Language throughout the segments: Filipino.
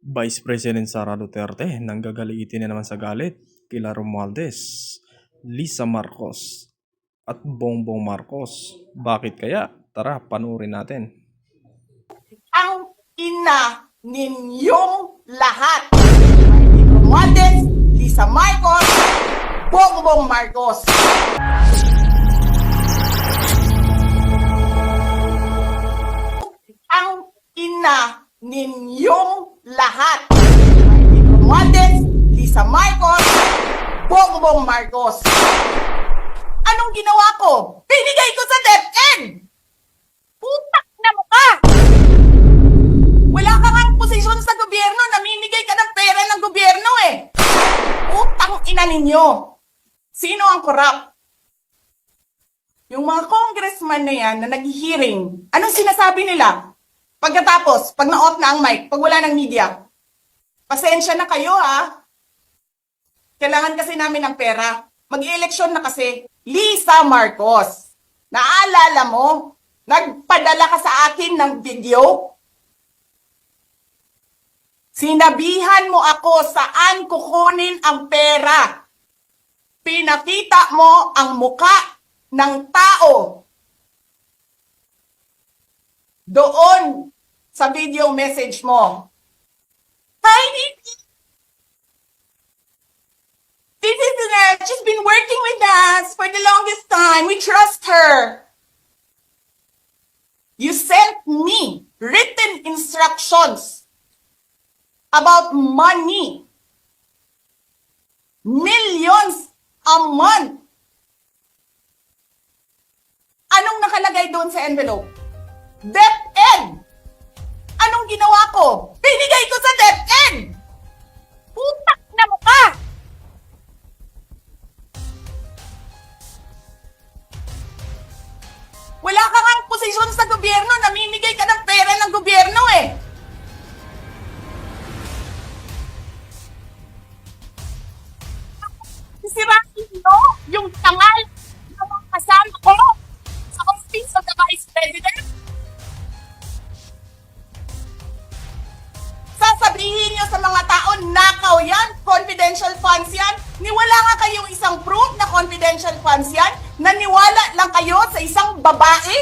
Vice President Sara Duterte nanggagalitin na naman sa galit kila Romualdez, Lisa Marcos at Bongbong Marcos. Bakit kaya? Tara, panurin natin. Ang ina ninyong lahat. Romualdez, Lisa Marcos, Bongbong Marcos. Ang ina ninyong lahat. Romualdez, Lisa Marcos, Bongbong Marcos. Anong ginawa ko? Binigay ko sa DepEd! Putak na mukha! Wala ka nga posisyon sa gobyerno, namimigay ka ng pera ng gobyerno eh. Utang ina ninyo. Sino ang corrupt? Yung mga congressman na yan na nag-hearing, anong sinasabi nila? Pagkatapos, pag na-off na ang mic, pag wala ng media, pasensya na kayo ha. Kailangan kasi namin ng pera. Mag-eleksyon na kasi. Lisa Marcos, naalala mo? Nagpadala ka sa akin ng video? Sinabihan mo ako saan kukunin ang pera. Pinakita mo ang muka ng tao. Doon sa video message mo. Hi, Nikki. This is she's been working with us for the longest time. We trust her. You sent me written instructions about money. Millions a month. Anong nakalagay doon sa envelope? DepEd! Anong ginawa ko? Binigay ko sa DepEd! Putak na mukha! Wala ka nga posisyon sa gobyerno, namimigay ka ng pera ng gobyerno eh. Sisirain mo yung tangal na mga kasama ko sa Office of the Vice President. Sasabihin niyo sa mga tao, nakaw yan, confidential funds yan. Niwala nga kayong isang proof na confidential funds yan. Naniwala lang kayo sa isang babae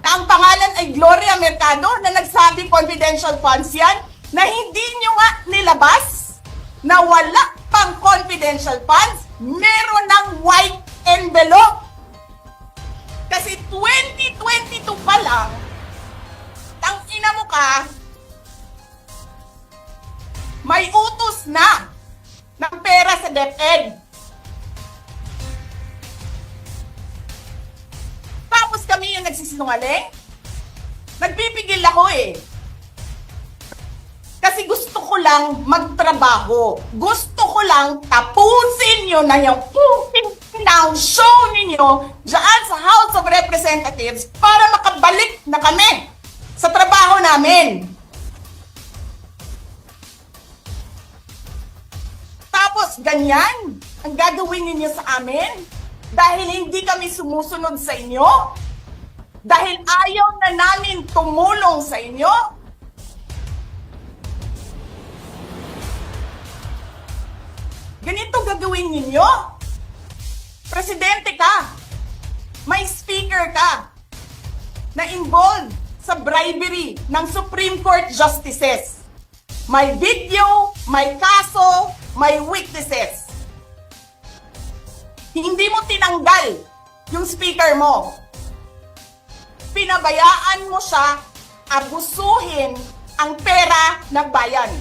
na ang pangalan ay Gloria Mercado na nagsabi confidential funds yan, na hindi nyo nga nilabas, na wala pang confidential funds, meron ng white envelope. Kasi 2022 pa lang, tangina mo ka, may utos na ng pera sa DepEd. Tapos kami yung nagsisinungaling? Nagpipigil ako eh. Kasi gusto ko lang magtrabaho. Gusto ko lang tapusin nyo na yung show ninyo dyan sa House of Representatives para makabalik na kami sa trabaho namin. Tapos ganyan ang gagawin ninyo sa amin dahil hindi kami sumusunod sa inyo? Dahil ayaw na namin tumulong sa inyo? Ganito gagawin ninyo? Presidente ka, may speaker ka na involved sa bribery ng Supreme Court justices. May video, may kaso, may witnesses. Hindi mo tinanggal yung speaker mo. Pinabayaan mo siya abusuhin ang pera ng bayan.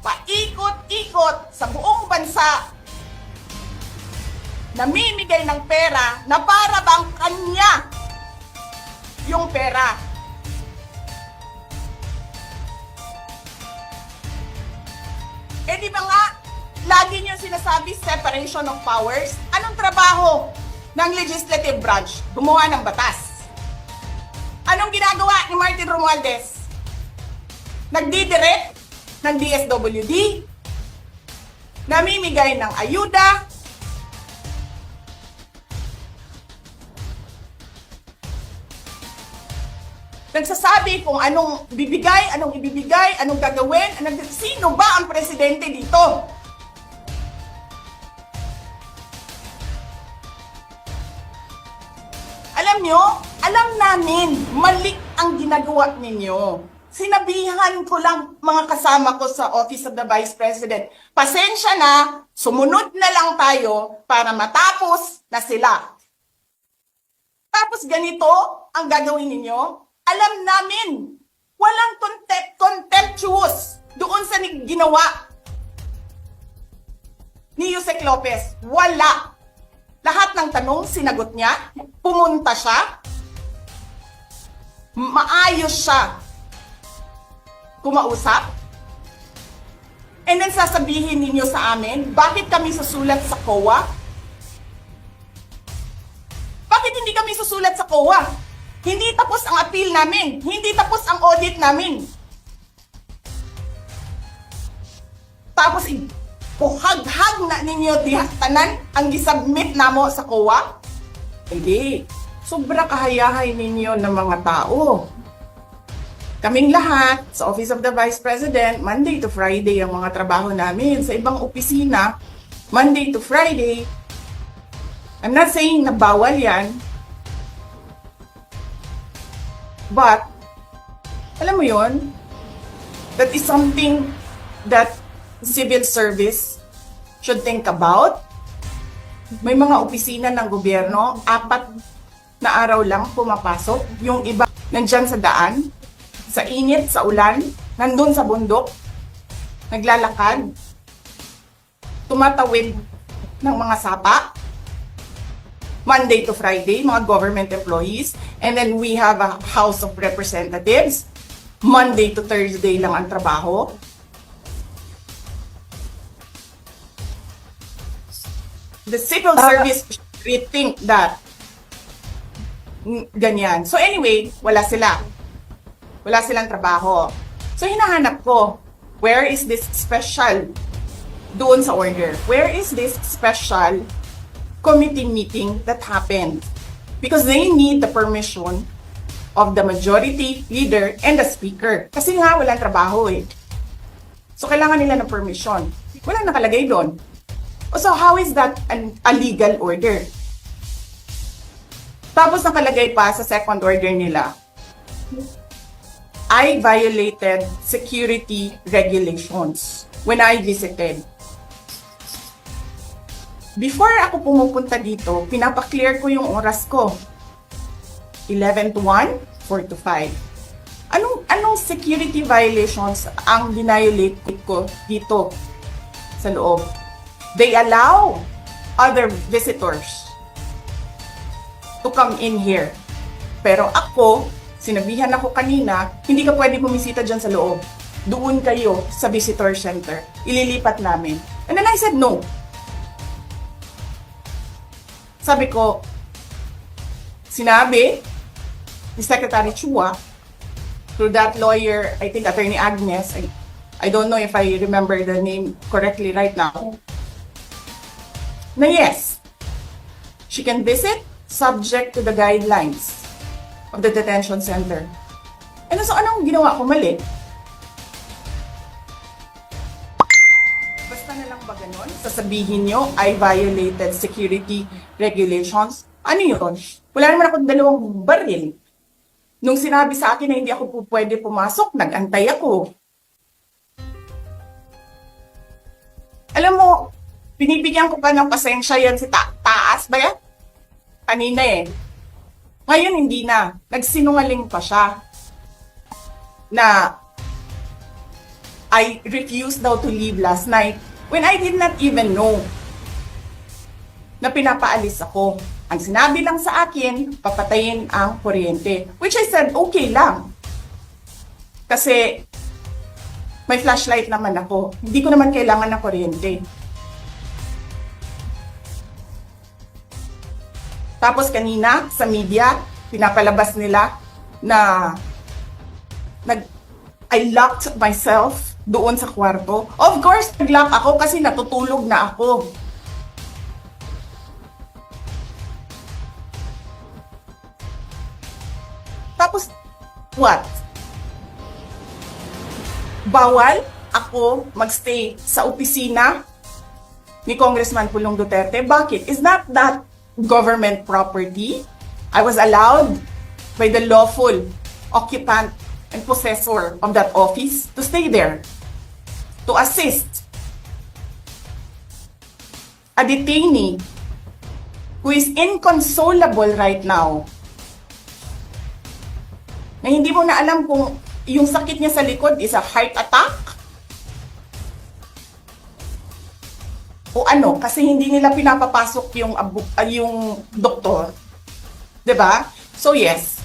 Paikot-ikot sa buong bansa, namimigay ng pera na para bang kanya yung pera. Eh di ba nga, lagi niyo sinasabi separation of powers? Anong trabaho ng legislative branch? Gumawa ng batas. Anong ginagawa ni Martin Romualdez? Nagdidirect ng DSWD, namimigay ng ayuda, Nagsasabi kung anong bibigay, anong ibibigay, anong gagawin, sino ba ang presidente dito? Alam nyo, alam namin, mali ang ginagawa ninyo. Sinabihan ko lang mga kasama ko sa Office of the Vice President, pasensya na, sumunod na lang tayo para matapos na sila. Tapos ganito ang gagawin ninyo? Alam namin, walang contemptuous doon sa ginawa ni Yusek Lopez. Wala. Lahat ng tanong, sinagot niya. Pumunta siya. Maayos siya kumausap. And then sasabihin ninyo sa amin, bakit kami susulat sa COA? Bakit hindi kami susulat sa COA? Hindi tapos ang appeal namin. Hindi tapos ang audit namin. Tapos, puhaghag na ninyo dihatanan ang gisubmit namo sa COA? Hindi. Sobra kahayahay ninyo ng mga tao. Kaming lahat, sa Office of the Vice President, Monday to Friday ang mga trabaho namin. Sa ibang opisina, Monday to Friday. I'm not saying na bawal yan. But, alam mo yon, that is something that civil service should think about. May mga opisina ng gobyerno, 4 na araw lang pumapasok. Yung iba nandyan sa daan, sa init, sa ulan, nandun sa bundok, naglalakad, tumatawid ng mga sapa, Monday to Friday, mga government employees, and then we have a House of Representatives, Monday to Thursday lang ang trabaho. The civil service should rethink that. Ganyan. So anyway, wala sila. Wala silang trabaho. So hinahanap ko, where is this special doon sa order? Where is this special committee meeting that happened? Because they need the permission of the majority leader and the speaker. Kasi nga, walang trabaho eh. So kailangan nila ng permission. Walang nakalagay doon. So how is that a legal order? Tapos nakalagay pa sa second order nila, I violated security regulations when I visited. Before ako pumupunta dito, pinapaklear ko yung oras ko. 11 to 1, 4 to 5. Anong security violations ang dinayolate ko dito sa loob? They allow other visitors to come in here. Pero ako, sinabihan ako kanina, hindi ka pwede bumisita dyan sa loob. Doon kayo sa visitor center. Ililipat namin. And then I said no. Sabi ko, sinabi ni Secretary Chua, through that lawyer, I think Attorney Agnes, I don't know if I remember the name correctly right now, na yes, she can visit subject to the guidelines of the detention center. And so, anong ginawa ko mali? Basta na lang ba ganun? Sasabihin nyo, I violated security regulations. Ano yun? Wala naman ako 2 baril. Nung sinabi sa akin na hindi ako pwede pumasok, nag-antay ako. Alam mo, binibigyan ko pa ng pasensya yan si Taas ba yan? Kanina eh. Ngayon hindi na. Nagsinungaling pa siya na I refused daw to leave last night when I did not even know na pinapaalis ako. Ang sinabi lang sa akin, papatayin ang kuryente. Which I said, okay lang. Kasi may flashlight naman ako. Hindi ko naman kailangan ng kuryente. Tapos kanina, sa media, pinapalabas nila na I locked myself doon sa kwarto. Of course, nag-lock ako kasi natutulog na ako. Tapos, what? bawal ako magstay sa opisina ni Congressman Pulong Duterte. Bakit? Is not that government property? I was allowed by the lawful occupant and possessor of that office to stay there, to assist a detainee who is inconsolable right now, na hindi mo na alam kung yung sakit niya sa likod is a heart attack o ano, kasi hindi nila pinapapasok yung doktor. 'Di ba? So yes,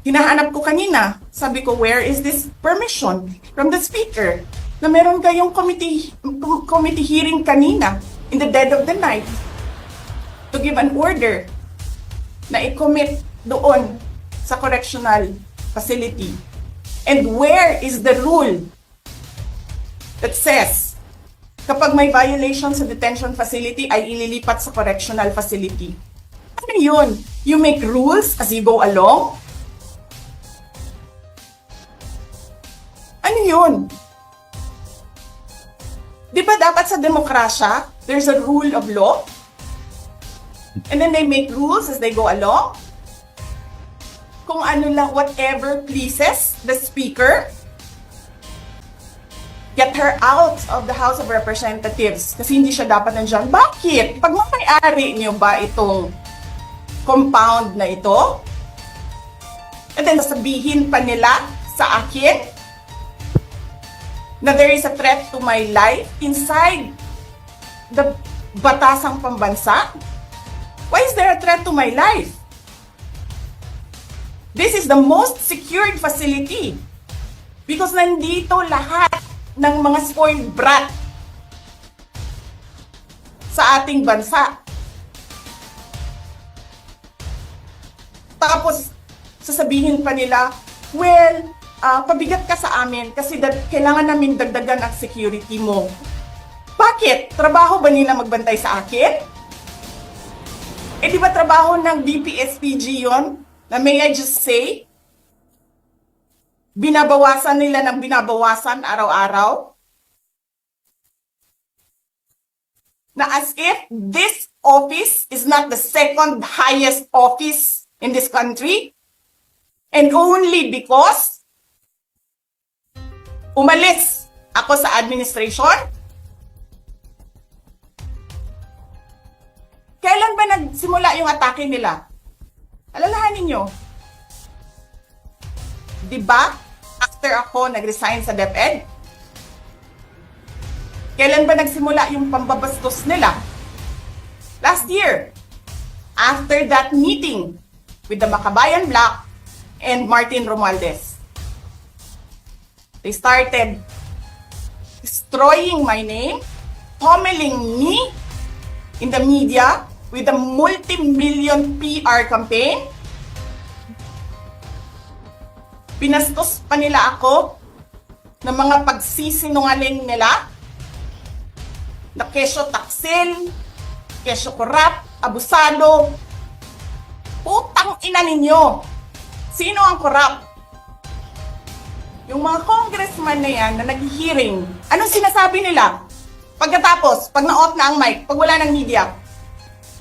hinahanap ko kanina, sabi ko, where is this permission from the speaker na meron kayong committee hearing kanina in the dead of the night to give an order na i-commit doon sa correctional facility. And where is the rule that says kapag may violation sa detention facility ay ililipat sa correctional facility? Ano yun? You make rules as you go along? Ano yun? Di ba dapat sa demokrasya, there's a rule of law? And then they make rules as they go along? Kung ano lang, whatever pleases the speaker, get her out of the House of Representatives kasi hindi siya dapat nandiyan. Bakit? Pag may-ari niyo ba itong compound na ito? And then sasabihin pa nila sa akin na there is a threat to my life inside the batasang pambansa? Why is there a threat to my life? This is the most secured facility because nandito lahat ng mga spoiled brat sa ating bansa. Tapos, sasabihin pa nila, well, pabigat ka sa amin kasi kailangan namin dagdagan ang security mo. Bakit? Trabaho ba nila magbantay sa akin? Eh di ba trabaho ng BPSPG yon? Na may I just say, binabawasan nila ng binabawasan araw-araw? Na as if this office is not the second highest office in this country, and only because umalis ako sa administration? Kailan ba nagsimula yung atake nila? Alalahanin nyo. Diba? After ako nag-resign sa DepEd? Kailan ba nagsimula yung pambabastos nila? Last year. After that meeting with the Makabayan Bloc and Martin Romualdez. They started destroying my name, pummeling me in the media with a multi-million PR campaign. Pinastos pa nila ako ng mga pagsisinungaling nila na kesyo taksil, kesyo korap, abusado. Putang ina ninyo! Sino ang korap? Yung mga congressman na yan na nag-hearing, anong sinasabi nila? Pagkatapos, pag na-off na ang mic, pag wala ng media,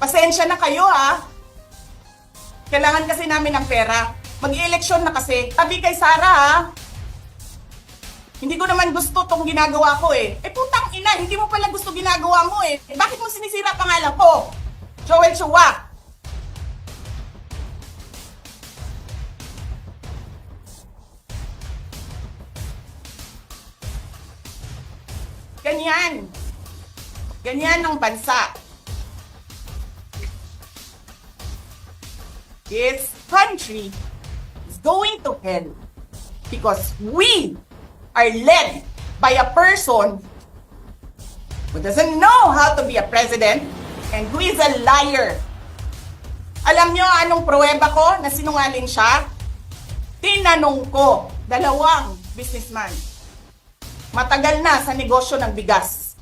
pasensya na kayo ha. Kailangan kasi namin ng pera. Mag-i-eleksyon na kasi. Tabi kay Sara ha. Hindi ko naman gusto tong ginagawa ko eh. Eh putang ina, hindi mo pala gusto ginagawa mo eh. Bakit mo sinisira pangalan ko? Joel Chua. Ganyan. Ganyan ang bansa. This country is going to hell because we are led by a person who doesn't know how to be a president and who is a liar. Alam nyo anong pruweba ko na sinungaling siya? Tinanong ko, dalawang businessman. Matagal na sa negosyo ng bigas.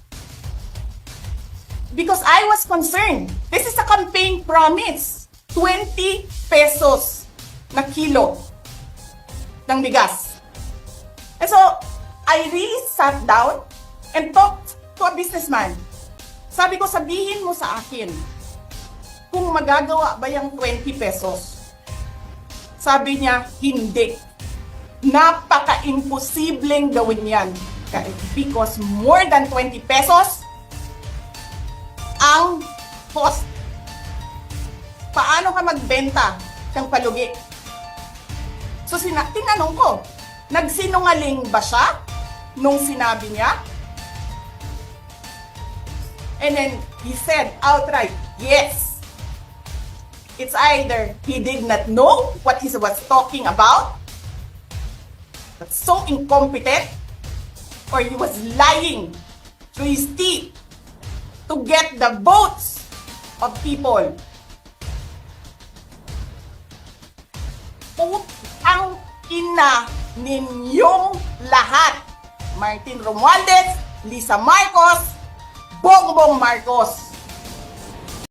Because I was concerned. This is a campaign promise. 20 pesos na kilo ng bigas. And so, I really sat down and talked to a businessman. Sabi ko, sabihin mo sa akin, kung magagawa ba yung 20 pesos? Sabi niya, hindi. Napaka-imposibleng gawin yan. Because more than 20 pesos ang cost. Paano ka magbenta ng palugi? So tinanong ko, nagsinungaling ba siya nung sinabi niya? And then he said outright, yes. It's either he did not know what he was talking about, that's so incompetent, or he was lying through his teeth to get the votes of people. Putang ina ninyong lahat. Martin Romualdez, Lisa Marcos, Bongbong Marcos.